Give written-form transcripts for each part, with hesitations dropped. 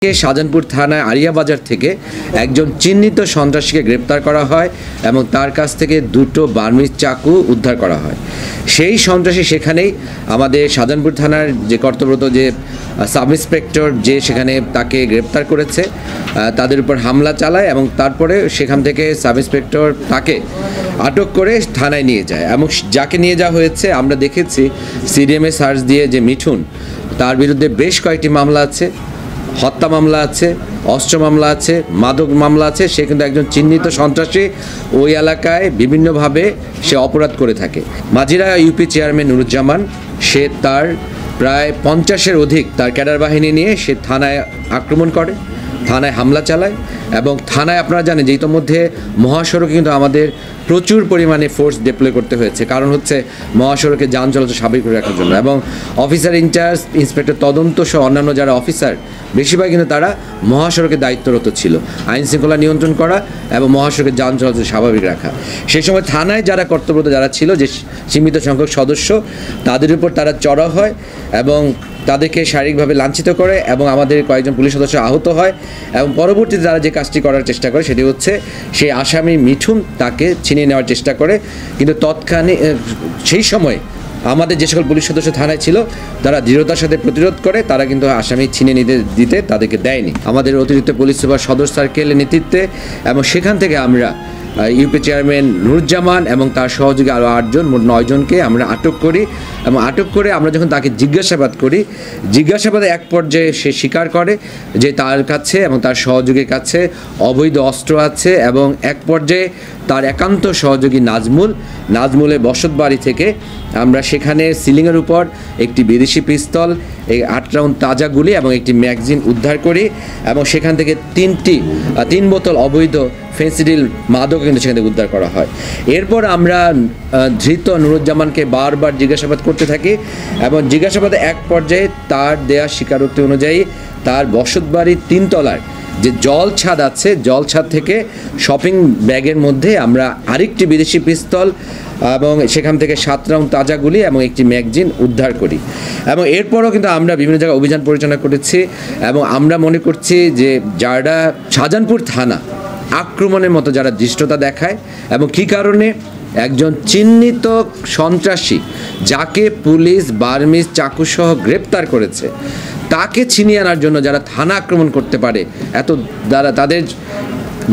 শাহজাহানপুর থানায় আরিয়াবাজার থেকে একজন চিহ্নিত সন্ত্রাসীকে গ্রেপ্তার করা হয় এবং তার কাছ থেকে দুটো বার্মিজ চাকু উদ্ধার করা হয়। সেই সন্ত্রাসী সেখানেই আমাদের শাহজাহানপুর থানার যে কর্তব্যরত যে সাব ইন্সপেক্টর যে সেখানে তাকে গ্রেপ্তার করেছে, তাদের উপর হামলা চালায় এবং তারপরে সেখান থেকে সাব ইন্সপেক্টর তাকে আটক করে থানায় নিয়ে যায় এবং যাকে নিয়ে যাওয়া হয়েছে আমরা দেখেছি সিডিএমএ সার্চ দিয়ে যে মিঠুন, তার বিরুদ্ধে বেশ কয়েকটি মামলা আছে, হত্যা মামলা আছে, অস্ত্র মামলা আছে, মাদক মামলা আছে। সে কিন্তু একজন চিহ্নিত সন্ত্রাসী, ওই এলাকায় বিভিন্নভাবে সে অপরাধ করে থাকে। মাজিরা ইউপি চেয়ারম্যান নুরুজ্জামান, সে তার প্রায় 50-এর অধিক তার ক্যাডার বাহিনী নিয়ে সে থানায় আক্রমণ করে, থানায় হামলা চালায় এবং থানায় আপনারা জানেন যে ইতোমধ্যে মহাসড়কে কিন্তু আমাদের প্রচুর পরিমাণে ফোর্স ডিপ্লয় করতে হয়েছে, কারণ হচ্ছে মহাসড়কে যান চলাচল স্বাভাবিক করে রাখার জন্য। এবং অফিসার ইনচার্জ, ইন্সপেক্টর তদন্ত সহ অন্যান্য যারা অফিসার বেশিরভাগ কিন্তু তারা মহাসড়কে দায়িত্বরত ছিল, আইন শৃঙ্খলা নিয়ন্ত্রণ করা এবং মহাসড়কে যান চলাচল স্বাভাবিক রাখা। সেই সময় থানায় যারা কর্তব্যরত যারা ছিল, যে সীমিত সংখ্যক সদস্য, তাদের উপর তারা চড়াও হয় এবং তাদেরকে শারীরিকভাবে লাঞ্ছিত করে এবং আমাদের কয়েকজন পুলিশ সদস্য আহত হয় এবং পরবর্তীতে তারা যে কাজটি করার চেষ্টা করে সেটি হচ্ছে সেই আসামি মিঠুন তাকে ছিনিয়ে নেওয়ার চেষ্টা করে, কিন্তু তৎক্ষণাৎ সেই সময় আমাদের যে সকল পুলিশ সদস্য থানায় ছিল তারা দৃঢ়তার সাথে প্রতিরোধ করে, তারা কিন্তু আসামি ছিনিয়ে দিতে তাদেরকে দেয়নি। আমাদের অতিরিক্ত পুলিশ সুপার সদর সার্কেলের নেতৃত্বে এবং সেখান থেকে আমরা ইউপি চেয়ারম্যান নুরুজ্জামান এবং তার সহযোগী আরও 8 জন, মোট 9 জনকে আমরা আটক করি এবং আটক করে আমরা যখন তাকে জিজ্ঞাসাবাদ করি, জিজ্ঞাসাবাদে এক পর্যায়ে সে স্বীকার করে যে তার কাছে এবং তার সহযোগীর কাছে অবৈধ অস্ত্র আছে এবং এক পর্যায়ে তার একান্ত সহযোগী নাজমুলের বসতবাড়ি থেকে আমরা সেখানে সিলিংয়ের উপর একটি বিদেশি পিস্তল, 8 রাউন্ড তাজা গুলি এবং একটি ম্যাগাজিন উদ্ধার করি এবং সেখান থেকে 3 বোতল অবৈধ ফেন্সিডিল মাদক কিন্তু সেখান থেকে উদ্ধার করা হয়। এরপর আমরা ধৃত নুরুজ্জামানকে বারবার জিজ্ঞাসাবাদ করতে থাকি এবং জিজ্ঞাসাবাদে এক পর্যায়ে তার দেয়া স্বীকারোক্তি অনুযায়ী তার বসতবাড়ির 3 তলার যে জল ছাদ আছে, জল ছাদ থেকে শপিং ব্যাগের মধ্যে আমরা আরেকটি বিদেশি পিস্তল এবং সেখান থেকে 7 রাউন্ড তাজা গুলি এবং একটি ম্যাগাজিন উদ্ধার করি এবং এরপরও কিন্তু আমরা বিভিন্ন জায়গায় অভিযান পরিচালনা করেছি এবং আমরা মনে করছি যে যারা শাহজাহানপুর থানা আক্রমণের মতো যারা ধৃষ্টতা দেখায় এবং কী কারণে একজন চিহ্নিত সন্ত্রাসী যাকে পুলিশ বার্মিজ চাকুসহ গ্রেপ্তার করেছে, তাকে ছিনিয়ে আনার জন্য যারা থানা আক্রমণ করতে পারে, এত দ্বারা তাদের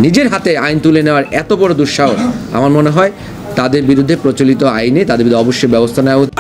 নিজের হাতে আইন তুলে নেওয়ার এত বড় দুঃসাহস, আমার মনে হয় তাদের বিরুদ্ধে প্রচলিত আইনে তাদের বিরুদ্ধে অবশ্যই ব্যবস্থা নেওয়া উচিত।